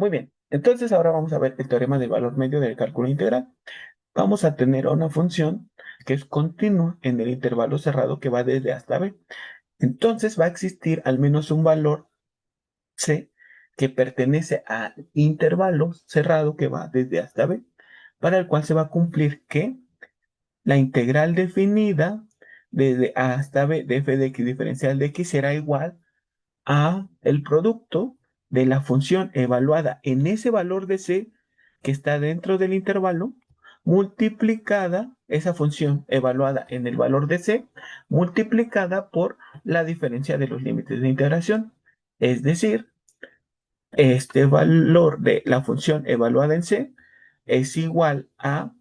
Muy bien. Entonces ahora vamos a ver el teorema del valor medio del cálculo integral. Vamos a tener una función que es continua en el intervalo cerrado que va desde hasta b. Entonces va a existir al menos un valor c que pertenece al intervalo cerrado que va desde hasta b, para el cual se va a cumplir que la integral definida desde a hasta b de f de x diferencial de x será igual a el producto de la función evaluada en ese valor de c que está dentro del intervalo, multiplicada esa función evaluada en el valor de c, multiplicada por la diferencia de los límites de integración. Es decir, este valor de la función evaluada en c es igual a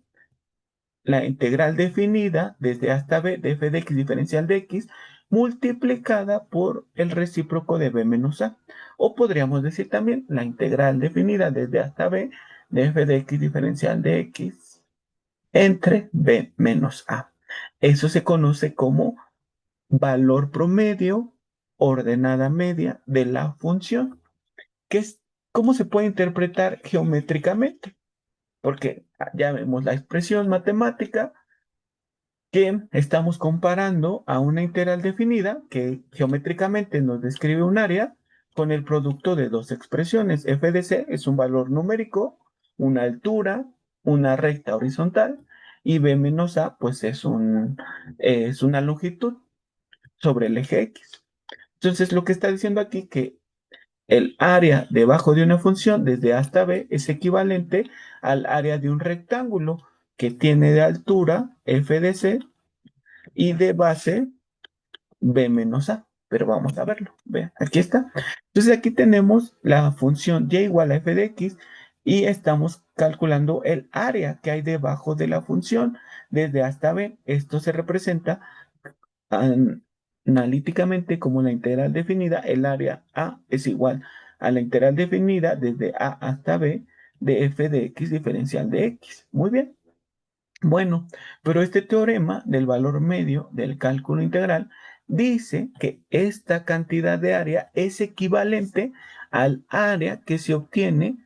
la integral definida desde hasta b de f de x diferencial de x multiplicada por el recíproco de b menos a. O podríamos decir también la integral definida desde hasta b de f de x diferencial de x entre b menos a. Eso se conoce como valor promedio ordenada media de la función, que es cómo se puede interpretar geométricamente, porque ya vemos la expresión matemática que estamos comparando a una integral definida que geométricamente nos describe un área con el producto de dos expresiones. F de c es un valor numérico, una altura, una recta horizontal, y b menos a pues es una longitud sobre el eje x. Entonces lo que está diciendo aquí que el área debajo de una función desde A hasta b es equivalente al área de un rectángulo que tiene de altura f de c y de base b menos a. Pero vamos a verlo. Vean, aquí está. Entonces aquí tenemos la función y igual a f de x y estamos calculando el área que hay debajo de la función desde a hasta b. Esto se representa analíticamente como la integral definida. El área a es igual a la integral definida desde a hasta b de f de x diferencial de x. Muy bien. Bueno, pero este teorema del valor medio del cálculo integral dice que esta cantidad de área es equivalente al área que se obtiene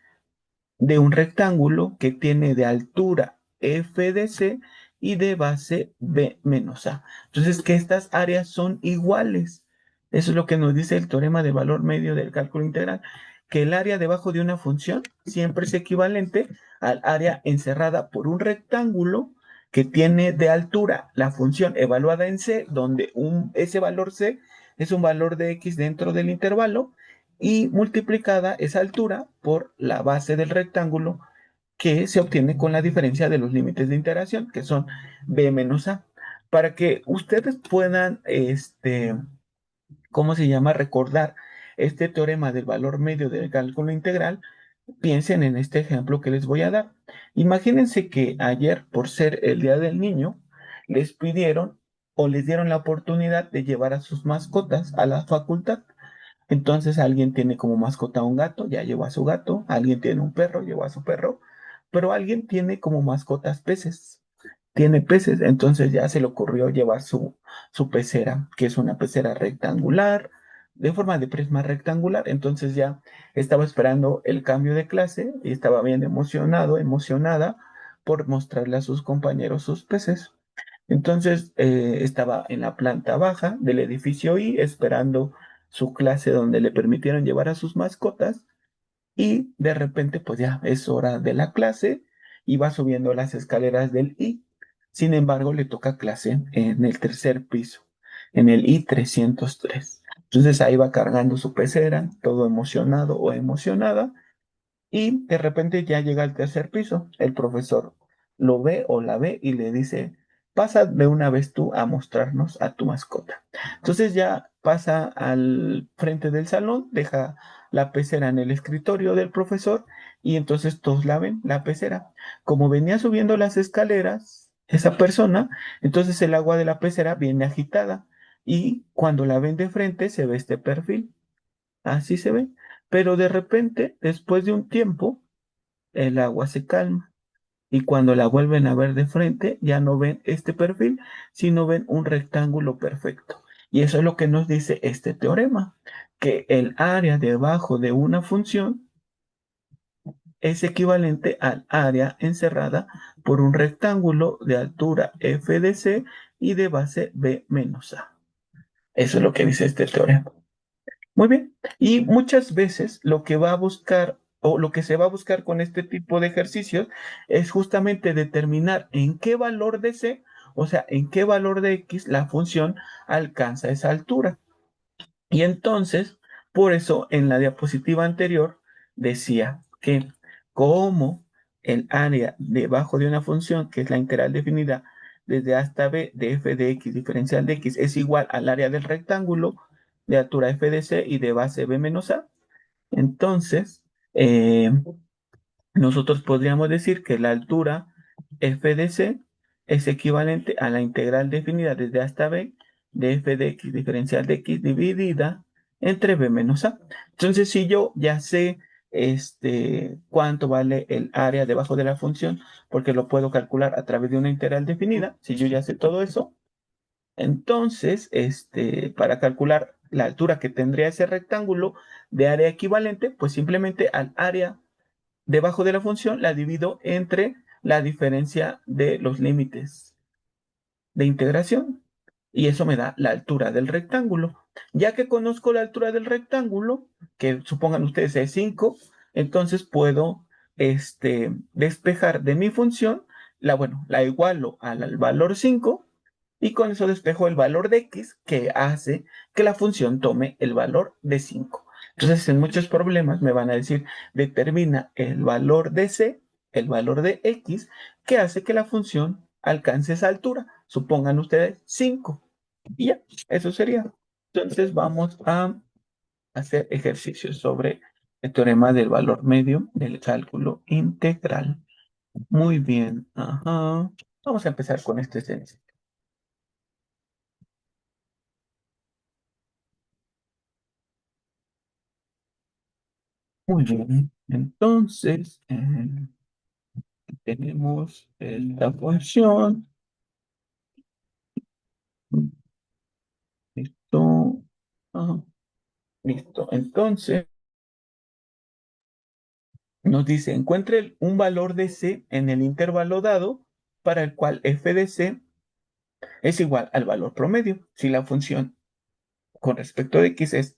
de un rectángulo que tiene de altura f de c y de base b menos a. Entonces, que estas áreas son iguales. Eso es lo que nos dice el teorema de valor medio del cálculo integral, que el área debajo de una función siempre es equivalente al área encerrada por un rectángulo que tiene de altura la función evaluada en c, donde ese valor c es un valor de x dentro del intervalo, y multiplicada esa altura por la base del rectángulo que se obtiene con la diferencia de los límites de integración, que son b menos a. Para que ustedes puedan, ¿cómo se llama? Recordar este teorema del valor medio del cálculo integral, piensen en este ejemplo que les voy a dar. Imagínense que ayer, por ser el Día del Niño, les pidieron o les dieron la oportunidad de llevar a sus mascotas a la facultad. Entonces alguien tiene como mascota un gato, ya llevó a su gato, alguien tiene un perro, llevó a su perro, pero alguien tiene como mascotas peces, tiene peces, entonces ya se le ocurrió llevar su pecera, que es una pecera rectangular, de forma de prisma rectangular, entonces ya estaba esperando el cambio de clase y estaba bien emocionado, emocionada por mostrarle a sus compañeros sus peces. Entonces estaba en la planta baja del edificio I esperando su clase donde le permitieron llevar a sus mascotas y de repente pues ya es hora de la clase y va subiendo las escaleras del I. Sin embargo, le toca clase en el tercer piso, en el I 303. Entonces ahí va cargando su pecera, todo emocionado o emocionada, y de repente ya llega al tercer piso. El profesor lo ve o la ve y le dice, pasa de una vez tú a mostrarnos a tu mascota. Entonces ya pasa al frente del salón, deja la pecera en el escritorio del profesor y entonces todos la ven, la pecera. Como venía subiendo las escaleras, esa persona, entonces el agua de la pecera viene agitada y cuando la ven de frente se ve este perfil. Así se ve. Pero de repente, después de un tiempo, el agua se calma. Y cuando la vuelven a ver de frente, ya no ven este perfil, sino ven un rectángulo perfecto. Y eso es lo que nos dice este teorema, que el área debajo de una función es equivalente al área encerrada por un rectángulo de altura f de c y de base b menos a. Eso es lo que dice este teorema. Muy bien. Y muchas veces lo que va a buscar o lo que se va a buscar con este tipo de ejercicios es justamente determinar en qué valor de c, o sea, en qué valor de x la función alcanza esa altura. Y entonces, por eso en la diapositiva anterior decía que como el área debajo de una función, que es la integral definida desde A hasta B de f de x diferencial de x, es igual al área del rectángulo de altura f de c y de base b menos a, entonces eh, nosotros podríamos decir que la altura f de c es equivalente a la integral definida desde A hasta b de f de x diferencial de x dividida entre b menos a. Entonces, si yo ya sé cuánto vale el área debajo de la función, porque lo puedo calcular a través de una integral definida, si yo ya sé todo eso, entonces, para calcular la altura que tendría ese rectángulo de área equivalente, pues simplemente al área debajo de la función la divido entre la diferencia de los límites de integración y eso me da la altura del rectángulo. Ya que conozco la altura del rectángulo, que supongan ustedes es 5, entonces puedo despejar de mi función, la igualo al valor 5 y con eso despejo el valor de x que hace que la función tome el valor de 5. Entonces, en muchos problemas me van a decir, determina el valor de c, el valor de x, que hace que la función alcance esa altura. Supongan ustedes 5. Y ya, eso sería. Entonces, vamos a hacer ejercicios sobre el teorema del valor medio del cálculo integral. Muy bien. Ajá. Vamos a empezar con este sencillo. Muy bien. Entonces, tenemos esta función. Listo. Ajá. Listo. Entonces, nos dice, encuentre un valor de c en el intervalo dado para el cual f de c es igual al valor promedio. Si la función con respecto de x es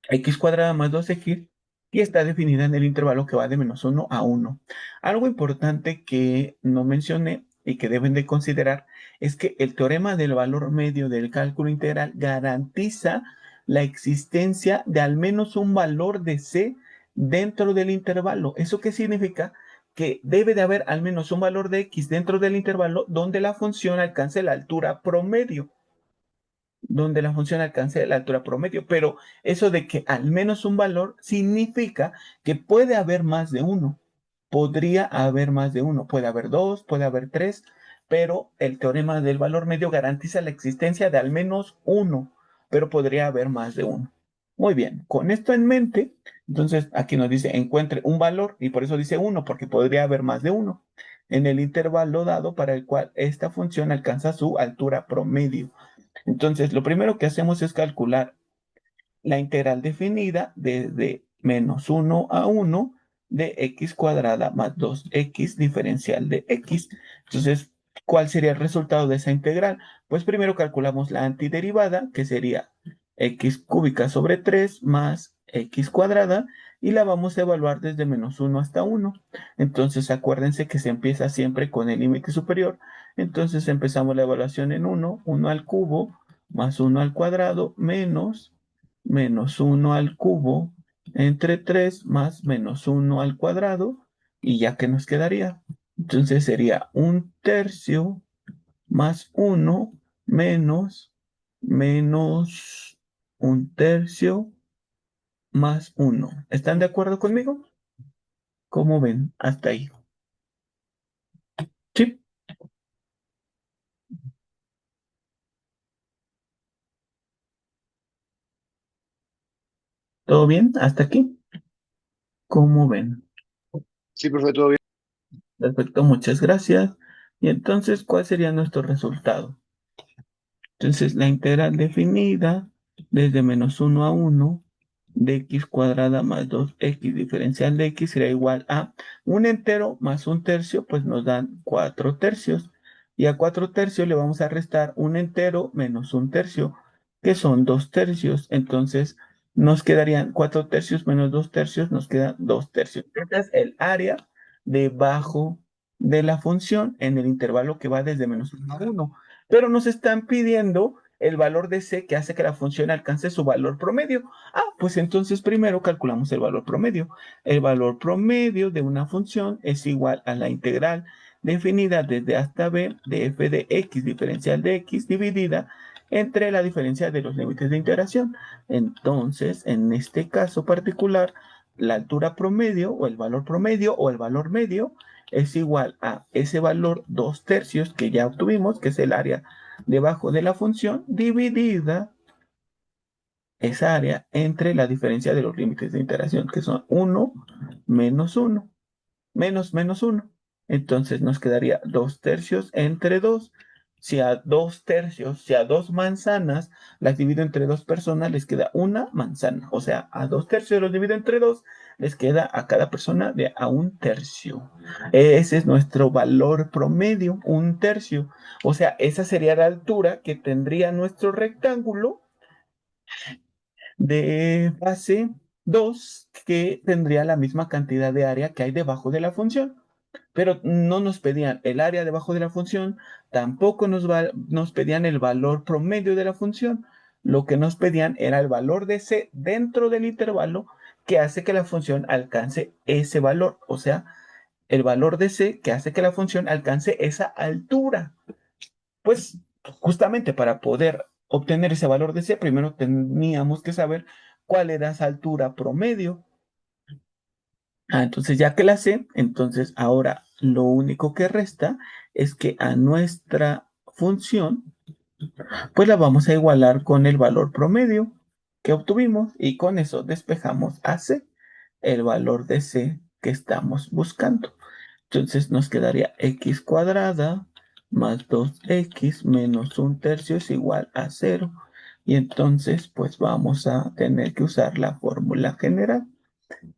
x cuadrada más 2x y está definida en el intervalo que va de -1 a 1. Algo importante que no mencioné y que deben de considerar es que el teorema del valor medio del cálculo integral garantiza la existencia de al menos un valor de c dentro del intervalo. ¿Eso qué significa? Que debe de haber al menos un valor de x dentro del intervalo donde la función alcance la altura promedio, donde la función alcance la altura promedio, pero eso de que al menos un valor significa que puede haber más de uno. Podría haber más de uno, puede haber dos, puede haber tres, pero el teorema del valor medio garantiza la existencia de al menos uno, pero podría haber más de uno. Muy bien, con esto en mente, entonces aquí nos dice encuentre un valor y por eso dice uno, porque podría haber más de uno en el intervalo dado para el cual esta función alcanza su altura promedio. Entonces, lo primero que hacemos es calcular la integral definida desde -1 a 1 de x cuadrada más 2x diferencial de x. Entonces, ¿cuál sería el resultado de esa integral? Pues primero calculamos la antiderivada, que sería x cúbica sobre 3 más x cuadrada, y la vamos a evaluar desde -1 hasta 1. Entonces, acuérdense que se empieza siempre con el límite superior. Entonces, empezamos la evaluación en 1 al cubo, más 1 al cuadrado, menos 1 al cubo entre 3 más -1 al cuadrado. Y ya que nos quedaría. Entonces sería 1/3 más 1 menos 1/3 más 1. ¿Están de acuerdo conmigo? ¿Cómo ven? Hasta ahí. ¿Sí? ¿Todo bien? ¿Hasta aquí? ¿Cómo ven? Sí, profe, todo bien. Perfecto, muchas gracias. Y entonces, ¿cuál sería nuestro resultado? Entonces, la integral definida desde -1 a 1 de x cuadrada más 2x diferencial de x será igual a un entero más un tercio, pues nos dan 4 tercios. Y a 4 tercios le vamos a restar un entero menos un tercio, que son 2 tercios. Entonces nos quedarían 4 tercios menos 2 tercios, nos quedan 2 tercios. Este es el área debajo de la función en el intervalo que va desde menos 1 a 1. Pero nos están pidiendo el valor de c que hace que la función alcance su valor promedio. Ah, pues entonces primero calculamos el valor promedio. El valor promedio de una función es igual a la integral definida desde hasta b de f de x diferencial de x dividida entre la diferencia de los límites de integración. Entonces, en este caso particular, la altura promedio o el valor medio es igual a ese valor 2 tercios que ya obtuvimos, que es el área debajo de la función, dividida esa área entre la diferencia de los límites de integración, que son uno menos uno menos uno. Entonces nos quedaría 2 tercios entre 2. Si a 2 tercios, si a dos manzanas las divido entre dos personas, les queda una manzana. O sea, a 2 tercios los divido entre dos, les queda a cada persona de a un tercio. Ese es nuestro valor promedio, un tercio. O sea, esa sería la altura que tendría nuestro rectángulo de base 2 que tendría la misma cantidad de área que hay debajo de la función. Pero no nos pedían el área debajo de la función, tampoco nos pedían el valor promedio de la función. Lo que nos pedían era el valor de c dentro del intervalo que hace que la función alcance ese valor. O sea, el valor de c que hace que la función alcance esa altura. Pues justamente para poder obtener ese valor de c, primero teníamos que saber cuál era esa altura promedio. Entonces ya que la sé, entonces ahora lo único que resta es que a nuestra función, pues la vamos a igualar con el valor promedio que obtuvimos y con eso despejamos a c, el valor de c que estamos buscando. Entonces nos quedaría x cuadrada más 2x menos un tercio es igual a 0. Y entonces pues vamos a tener que usar la fórmula general.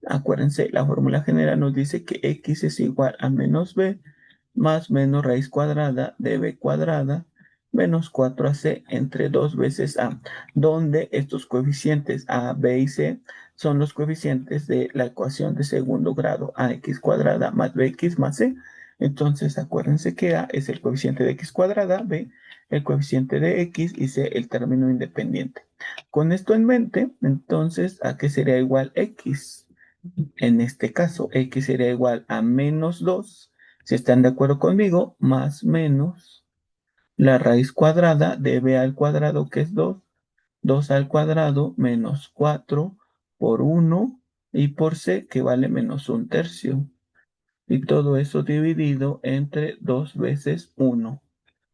Acuérdense, la fórmula general nos dice que x es igual a menos b más menos raíz cuadrada de b cuadrada menos 4ac entre 2 veces a, donde estos coeficientes a, b y c son los coeficientes de la ecuación de segundo grado ax cuadrada más bx más c. Entonces, acuérdense que a es el coeficiente de x cuadrada, b el coeficiente de x y c el término independiente. Con esto en mente, entonces, ¿a qué sería igual x? En este caso, x sería igual a menos 2, si están de acuerdo conmigo, más menos la raíz cuadrada de b al cuadrado, que es 2, 2 al cuadrado menos 4 por 1 y por c, que vale menos un tercio. Y todo eso dividido entre 2 veces 1.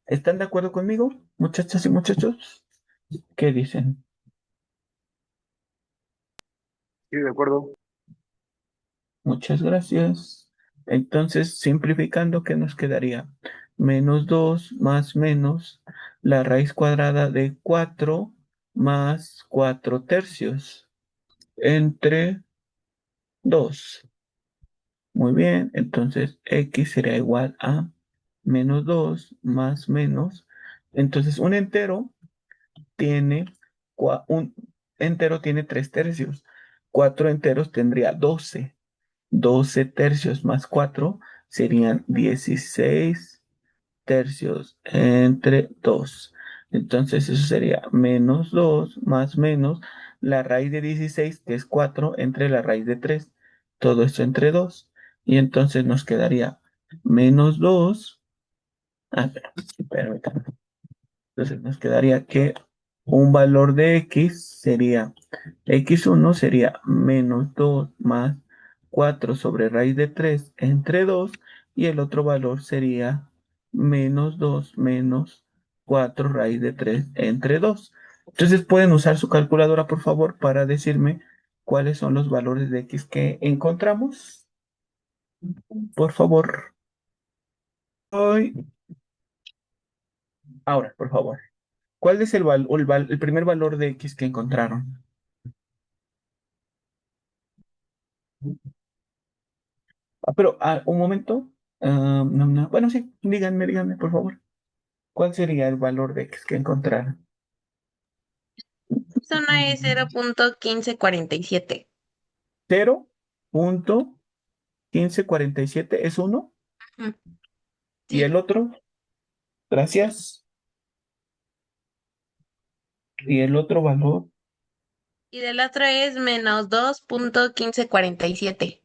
¿Están de acuerdo conmigo, muchachas y muchachos? ¿Qué dicen? Sí, de acuerdo. Muchas gracias. Entonces, simplificando, ¿qué nos quedaría? Menos 2 más menos la raíz cuadrada de 4 más 4 tercios entre 2. Muy bien, entonces x sería igual a menos 2 más menos. Entonces, un entero tiene 3 tercios. 4 enteros tendría 12. 12 tercios más 4 serían 16 tercios entre 2. Entonces eso sería menos 2 más menos la raíz de 16, que es 4, entre la raíz de 3. Todo esto entre 2. Y entonces nos quedaría menos 2. Permítame. Entonces nos quedaría que un valor de x sería x1 sería menos 2 más 4 sobre raíz de 3 entre 2 y el otro valor sería menos 2 menos 4 raíz de 3 entre 2. Entonces pueden usar su calculadora, por favor, para decirme cuáles son los valores de x que encontramos. Por favor. Hoy, ahora, por favor. ¿Cuál es el primer valor de x que encontraron? Pero, un momento. No, no. Bueno, sí, díganme, por favor. ¿Cuál sería el valor de X que encontraron? Eso no es 0.1547. 0.1547 es uno. Ujú. ¿Y Sí. el otro? Gracias. ¿Y el otro valor? Y del otro es -2.1547.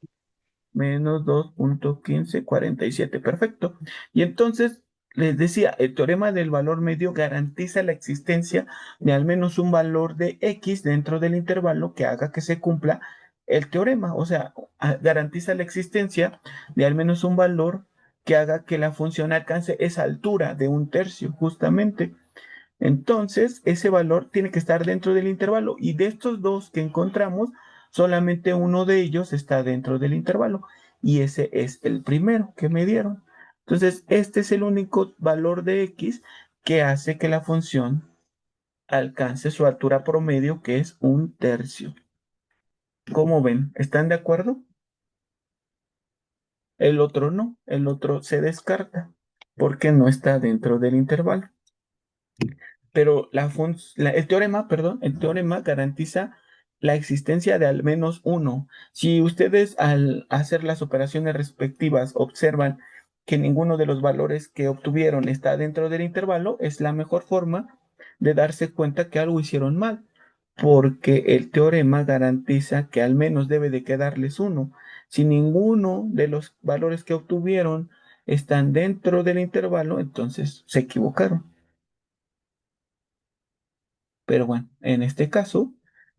-2.1547. Perfecto. Y entonces, les decía, el teorema del valor medio garantiza la existencia de al menos un valor de X dentro del intervalo que haga que se cumpla el teorema. O sea, garantiza la existencia de al menos un valor que haga que la función alcance esa altura de un tercio, justamente. Entonces, ese valor tiene que estar dentro del intervalo y de estos dos que encontramos, solamente uno de ellos está dentro del intervalo y ese es el primero que me dieron. Entonces, este es el único valor de X que hace que la función alcance su altura promedio, que es un tercio. ¿Cómo ven? ¿Están de acuerdo? El otro no, el otro se descarta porque no está dentro del intervalo. Pero el teorema, perdón, el teorema garantiza la existencia de al menos uno. Si ustedes al hacer las operaciones respectivas observan que ninguno de los valores que obtuvieron está dentro del intervalo, es la mejor forma de darse cuenta que algo hicieron mal, porque el teorema garantiza que al menos debe de quedarles uno. Si ninguno de los valores que obtuvieron están dentro del intervalo, entonces se equivocaron. Pero bueno, en este caso,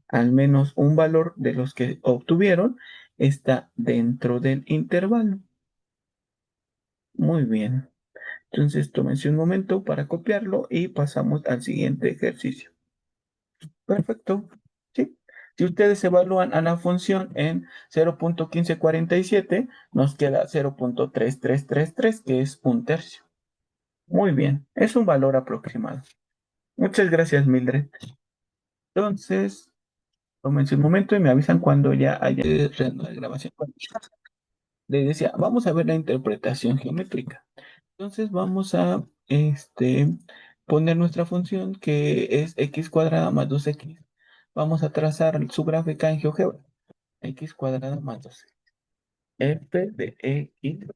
al menos un valor de los que obtuvieron está dentro del intervalo. Muy bien. Entonces, tómense un momento para copiarlo y pasamos al siguiente ejercicio. Perfecto. Sí. Si ustedes evalúan a la función en 0.1547, nos queda 0.3333, que es un tercio. Muy bien. Es un valor aproximado. Muchas gracias, Mildred. Entonces, tómense un momento y me avisan cuando ya haya la grabación. Les decía, vamos a ver la interpretación geométrica. Entonces vamos a poner nuestra función que es x cuadrada más 2x. Vamos a trazar su gráfica en GeoGebra. X cuadrada más 2x. F de x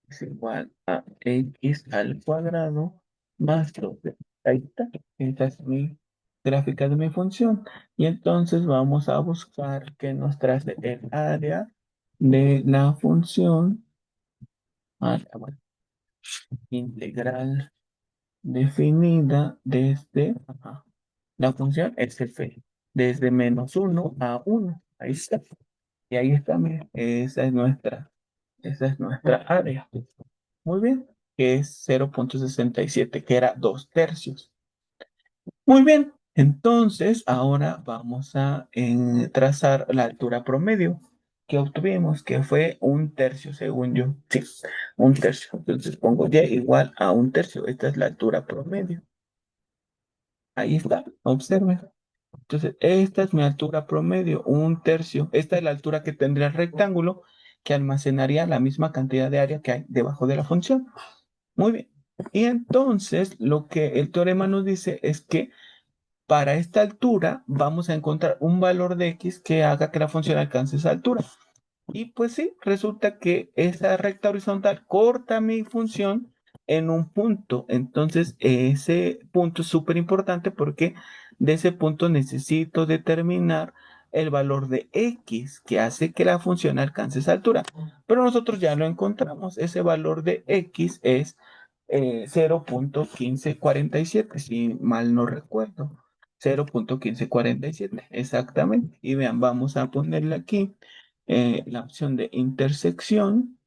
es igual a x al cuadrado más 2. Ahí está. Esta es mi gráfica de mi función. Y entonces vamos a buscar que nos trace el área de la función. Bueno, integral definida desde, la función es f, desde -1 a 1. Ahí está. Y ahí está, miren, esa es nuestra área. Muy bien, que es 0.67, que era 2 tercios. Muy bien, entonces ahora vamos a trazar la altura promedio que obtuvimos, que fue un tercio, según yo. Sí, un tercio. Entonces pongo y igual a un tercio. Esta es la altura promedio. Ahí está, observen. Entonces, esta es mi altura promedio, un tercio. Esta es la altura que tendría el rectángulo que almacenaría la misma cantidad de área que hay debajo de la función. Muy bien. Y entonces, lo que el teorema nos dice es que para esta altura vamos a encontrar un valor de x que haga que la función alcance esa altura. Y pues sí, resulta que esa recta horizontal corta mi función en un punto. Entonces, ese punto es súper importante porque de ese punto necesito determinar el valor de x que hace que la función alcance esa altura. Pero nosotros ya lo encontramos. Ese valor de x es 0.1547, si mal no recuerdo. 0.1547, exactamente. Y vean, vamos a ponerle aquí la opción de intersección,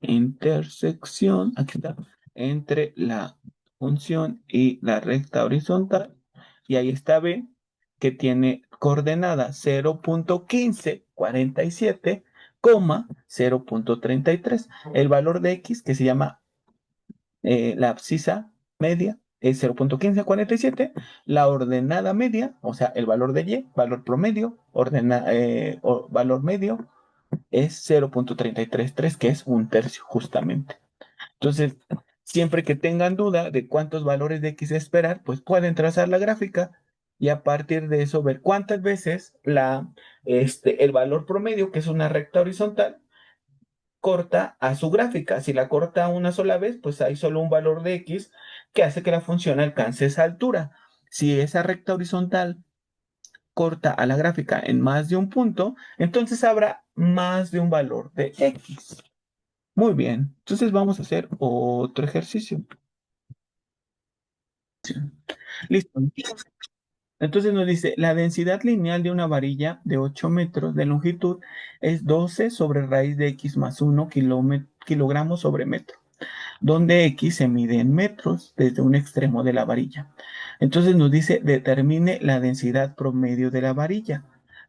aquí está, entre la función y la recta horizontal. Y ahí está B, que tiene coordenada 0.1547, 0.33. El valor de X, que se llama la abscisa media, es 0.1547. La ordenada media, o sea, el valor de Y, valor promedio, valor medio, es 0.333, que es un tercio justamente. Entonces, siempre que tengan duda de cuántos valores de X esperar, pues pueden trazar la gráfica y a partir de eso ver cuántas veces el valor promedio, que es una recta horizontal, corta a su gráfica. Si la corta una sola vez, pues hay solo un valor de X que hace que la función alcance esa altura. Si esa recta horizontal corta a la gráfica en más de un punto, entonces habrá más de un valor de X. Muy bien, entonces vamos a hacer otro ejercicio. Listo. Entonces nos dice, la densidad lineal de una varilla de 8 metros de longitud es 12 sobre raíz de X más 1 kilogramos sobre metro, donde X se mide en metros desde un extremo de la varilla. Entonces nos dice, determine la densidad promedio de la varilla.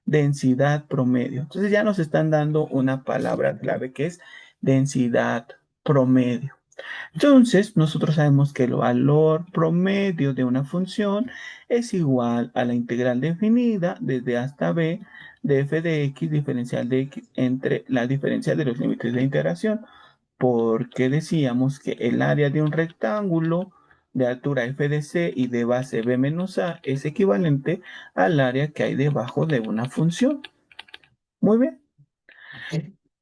Densidad promedio. Entonces ya nos están dando una palabra clave que es densidad promedio. Entonces, nosotros sabemos que el valor promedio de una función es igual a la integral definida desde hasta b de f de x diferencial de x entre la diferencia de los límites de integración, porque decíamos que el área de un rectángulo de altura f de c y de base b menos a es equivalente al área que hay debajo de una función. Muy bien.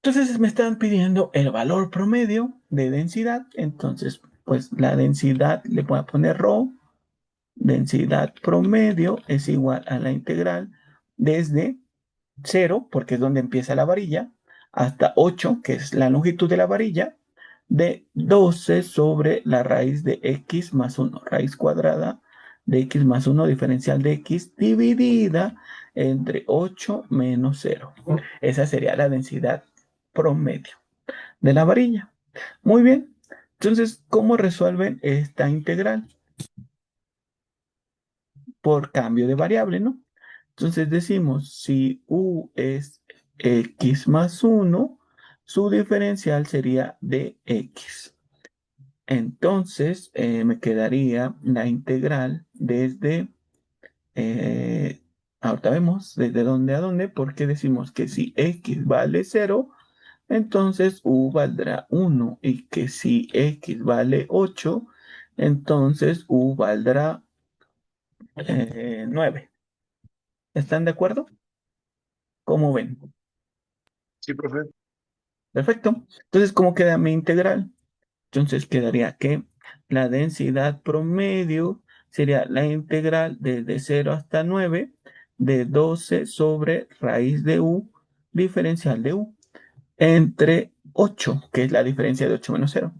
Entonces me están pidiendo el valor promedio de densidad. Entonces, pues la densidad le voy a poner ρ. Densidad promedio es igual a la integral desde 0, porque es donde empieza la varilla, hasta 8, que es la longitud de la varilla, de 12 sobre la raíz de x más 1, raíz cuadrada de x más 1 diferencial de x dividida entre 8 menos 0. Esa sería la densidad promedio de la varilla. Muy bien. Entonces, ¿cómo resuelven esta integral? Por cambio de variable, ¿no? Entonces decimos, si u es x más 1, su diferencial sería de x. Entonces, me quedaría la integral desde, ahorita vemos desde dónde a dónde, porque decimos que si x vale 0, entonces u valdrá 1 y que si x vale 8, entonces u valdrá 9. ¿Están de acuerdo? ¿Cómo ven? Sí, profe. Perfecto. Entonces, ¿cómo queda mi integral? Entonces quedaría que la densidad promedio sería la integral desde 0 hasta 9 de 12 sobre raíz de u diferencial de u entre 8, que es la diferencia de 8 menos 0.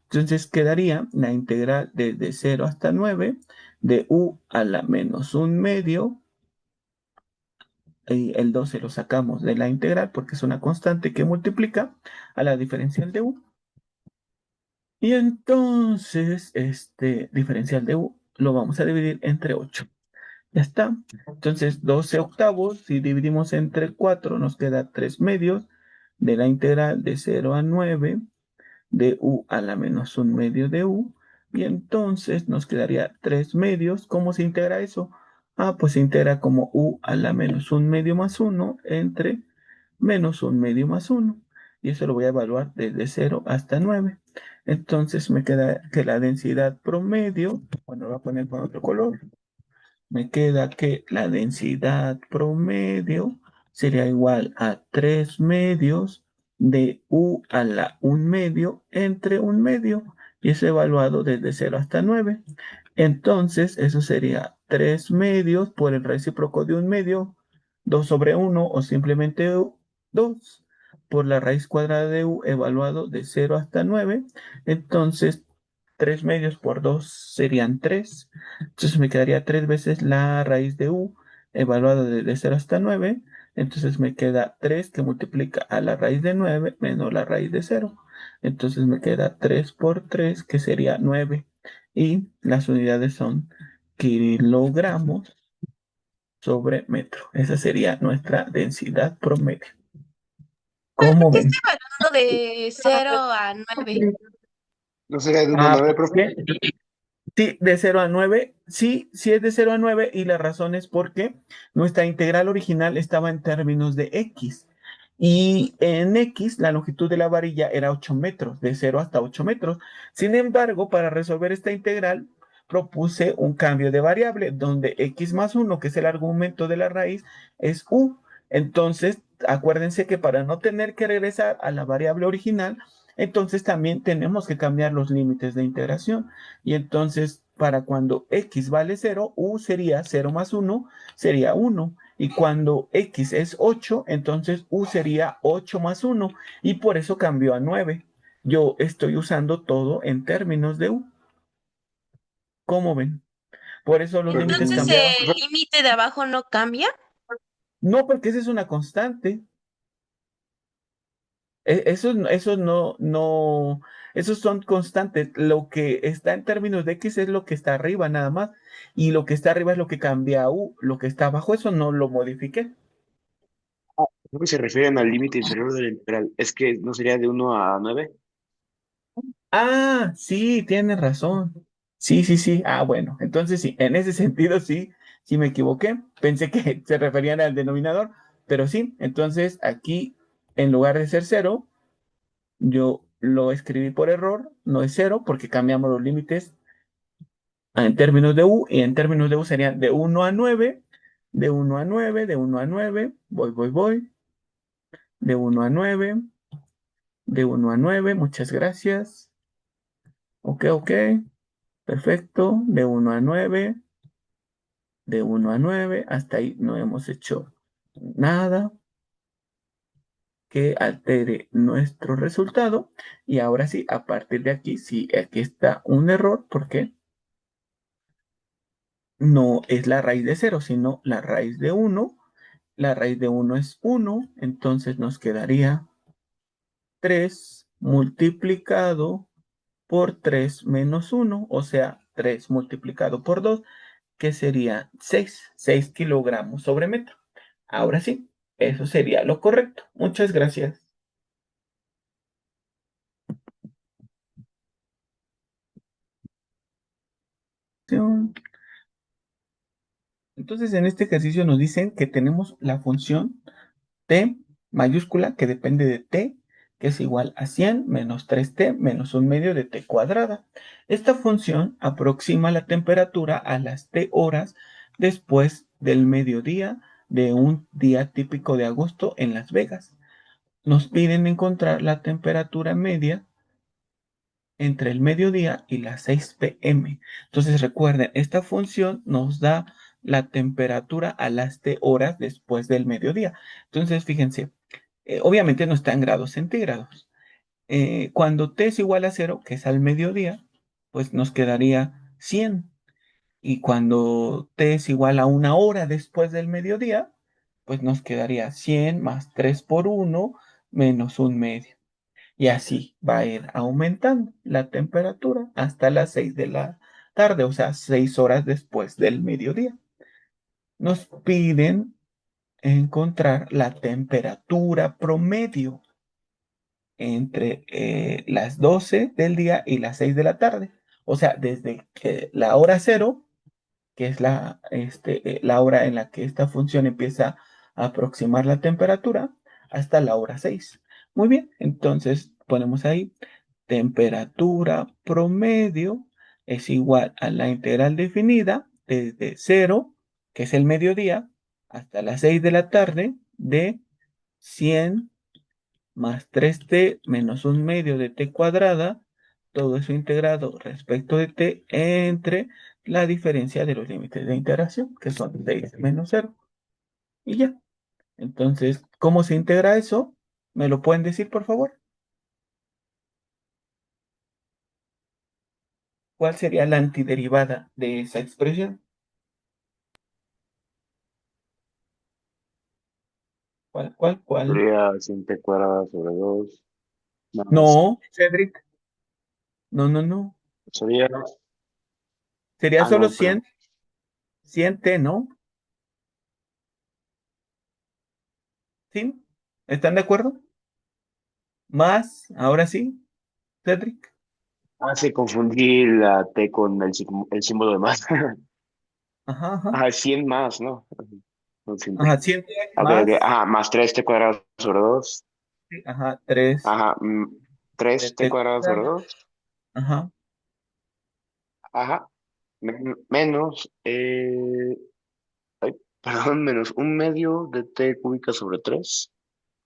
Entonces quedaría la integral desde 0 hasta 9 de u a la menos un medio, y el 12 lo sacamos de la integral porque es una constante que multiplica a la diferencial de u. Y entonces este diferencial de u lo vamos a dividir entre 8. Ya está. Entonces 12 octavos, si dividimos entre 4 nos queda 3 medios de la integral de 0 a 9 de u a la menos un medio de u. Y entonces nos quedaría 3 medios. ¿Cómo se integra eso? Ah, pues se integra como u a la menos un medio más 1 entre menos un medio más 1. Y eso lo voy a evaluar desde 0 hasta 9. Entonces me queda que la densidad promedio, bueno, lo voy a poner con otro color, me queda que la densidad promedio sería igual a 3 medios de u a la un medio entre un medio, y es evaluado desde 0 hasta 9. Entonces, eso sería 3 medios por el recíproco de un medio, 2 sobre 1 o simplemente 2 por la raíz cuadrada de u evaluado de 0 hasta 9. Entonces, 3 medios por 2 serían 3. Entonces me quedaría 3 veces la raíz de u evaluado desde 0 hasta 9. Entonces me queda 3 que multiplica a la raíz de 9 menos la raíz de 0. Entonces me queda 3 por 3 que sería 9. Y las unidades son kilogramos sobre metro. Esa sería nuestra densidad promedio. Pues, ¿por ¿Cómo qué ven? estoy evaluando de 0 a 9? No sería de 1 a Ah, 9, ¿por profe. qué? Sí, de 0 a 9, sí, sí es de 0 a 9 y la razón es porque nuestra integral original estaba en términos de x Y en X, la longitud de la varilla era 8 metros, de 0 hasta 8 metros. Sin embargo, para resolver esta integral, propuse un cambio de variable donde X más 1, que es el argumento de la raíz, es U. Entonces, acuérdense que para no tener que regresar a la variable original, entonces también tenemos que cambiar los límites de integración. Y entonces, para cuando X vale 0, U sería 0 más 1, sería 1. Y cuando X es 8, entonces U sería 8 más 1. Y por eso cambió a 9. Yo estoy usando todo en términos de U. ¿Cómo ven? Por eso los límites Entonces, cambiaron. ¿el límite de abajo no cambia? No, porque esa es una constante. Esos no, esos son constantes. Lo que está en términos de X es lo que está arriba nada más. Y lo que está arriba es lo que cambia a U. Lo que está abajo, eso no lo modifiqué. Creo que se refieren al límite inferior del integral. Es que no sería de 1 a 9. Ah, sí, tienes razón. Sí, sí, sí. Ah, bueno, entonces sí, en ese sentido sí, sí me equivoqué. Pensé que se referían al denominador, pero sí, entonces aquí, en lugar de ser 0, yo lo escribí por error, no es 0, porque cambiamos los límites en términos de U, y en términos de U serían de 1 a 9, de 1 a 9, de 1 a 9, voy, de 1 a 9, de 1 a 9, muchas gracias. Ok, ok. Perfecto, de 1 a 9, hasta ahí no hemos hecho nada que altere nuestro resultado. Y ahora sí, a partir de aquí, sí, aquí está un error, porque no es la raíz de 0, sino la raíz de 1. La raíz de 1 es 1, entonces nos quedaría 3 multiplicado por 3 menos 1, o sea, 3 multiplicado por 2, que sería 6 kilogramos sobre metro. Ahora sí, eso sería lo correcto. Muchas gracias. Entonces, en este ejercicio nos dicen que tenemos la función t mayúscula que depende de t, que es igual a 100 menos 3t menos un medio de t cuadrada. Esta función aproxima la temperatura a las t horas después del mediodía de un día típico de agosto en Las Vegas. Nos piden encontrar la temperatura media entre el mediodía y las 6 p.m. Entonces recuerden, esta función nos da la temperatura a las t horas después del mediodía. Entonces fíjense, obviamente no está en grados centígrados. Cuando t es igual a 0, que es al mediodía, pues nos quedaría 100. Y cuando t es igual a 1 hora después del mediodía, pues nos quedaría 100 más 3 por 1 menos un medio. Y así va a ir aumentando la temperatura hasta las 6 de la tarde, o sea, 6 horas después del mediodía. Nos piden encontrar la temperatura promedio entre las 12 del día y las 6 de la tarde. O sea, desde la hora cero, que es la hora en la que esta función empieza a aproximar la temperatura, hasta la hora 6. Muy bien, entonces ponemos ahí temperatura promedio es igual a la integral definida desde 0, que es el mediodía, hasta las 6 de la tarde de 100 más 3t menos un medio de t cuadrada, todo eso integrado respecto de t entre la diferencia de los límites de integración, que son 6 menos 0. Y ya. Entonces, ¿cómo se integra eso? ¿Me lo pueden decir, por favor? ¿Cuál sería la antiderivada de esa expresión? ¿Cuál? Sería 100 cuadrada sobre 2 más. No, Cedric. No, no, no. Sería. Sería Ah, solo no, perdón. 100 t, ¿no? ¿Sí? ¿Están de acuerdo? Más, ahora sí, Cedric. Ah, sí, confundí la T con el símbolo de más. Ajá, ajá. Ah, 100 más, ¿no? Muy simple. Ajá, 100 Ok, ok. más, Ajá, más 3t cuadrado sobre 2. ajá, 3 Ajá, de 3t t cuadrado sobre cuadrado. 2. Ajá, Ajá. Menos, ay, perdón, menos un medio de t cúbica sobre 3.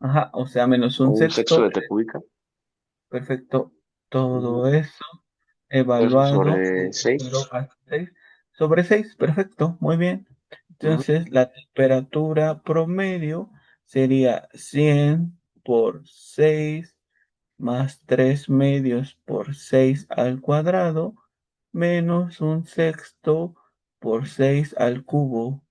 ajá, o sea, menos O un un sexto sexto. de t cúbica. Perfecto. Ujú. Todo eso Eso evaluado sobre de 0 6. a 6 sobre 6. Perfecto, muy bien. Entonces, la temperatura promedio sería 100 por 6 más 3 medios por 6 al cuadrado menos un sexto por 6 al cubo.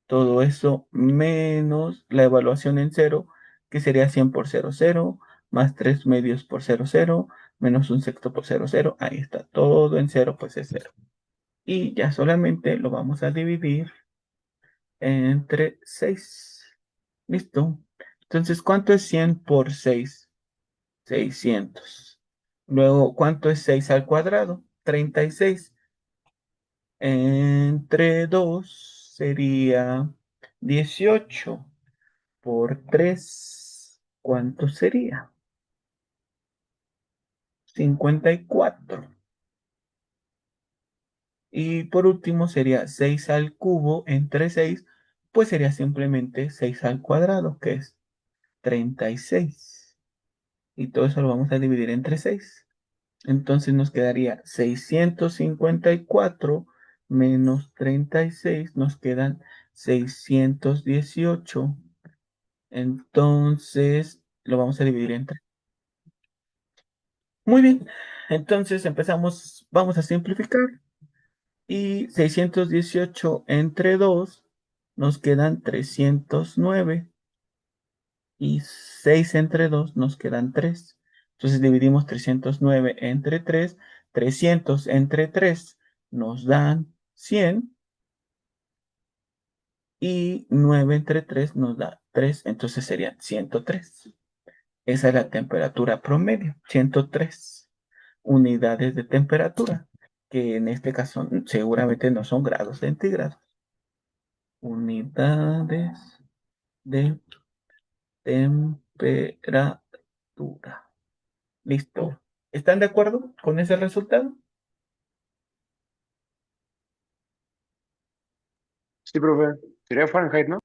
Todo eso menos la evaluación en cero, que sería 100 por cero cero más 3 medios por cero cero menos un sexto por cero cero. Ahí está, todo en cero, pues es cero. Y ya solamente lo vamos a dividir entre 6. Listo. Entonces, ¿cuánto es 100 por 6? 600. Luego, ¿cuánto es 6 al cuadrado? 36. Entre 2 sería 18 por 3. ¿Cuánto sería? 54. Y por último sería 6 al cubo entre 6, pues sería simplemente 6 al cuadrado, que es 36. Y todo eso lo vamos a dividir entre 6. Entonces nos quedaría 654 menos 36, nos quedan 618. Entonces lo vamos a dividir entre. Muy bien, entonces empezamos, vamos a simplificar. Y 618 entre 2 nos quedan 309. Y 6 entre 2 nos quedan 3. Entonces dividimos 309 entre 3. 300 entre 3 nos dan 100. Y 9 entre 3 nos da 3. Entonces serían 103. Esa es la temperatura promedio, 103 unidades de temperatura, que en este caso seguramente no son grados centígrados. Unidades de temperatura. Listo. ¿Están de acuerdo con ese resultado? Sí, profe. Sería Fahrenheit, ¿no?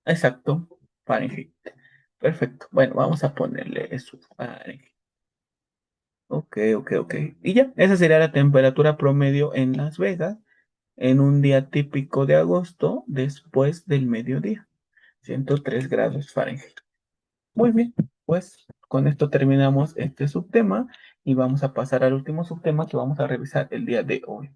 Exacto. Fahrenheit. Perfecto. Bueno, vamos a ponerle eso. Fahrenheit. Ok, ok, ok. Y ya, esa sería la temperatura promedio en Las Vegas en un día típico de agosto después del mediodía. 103 grados Fahrenheit. Muy bien, pues con esto terminamos este subtema y vamos a pasar al último subtema que vamos a revisar el día de hoy.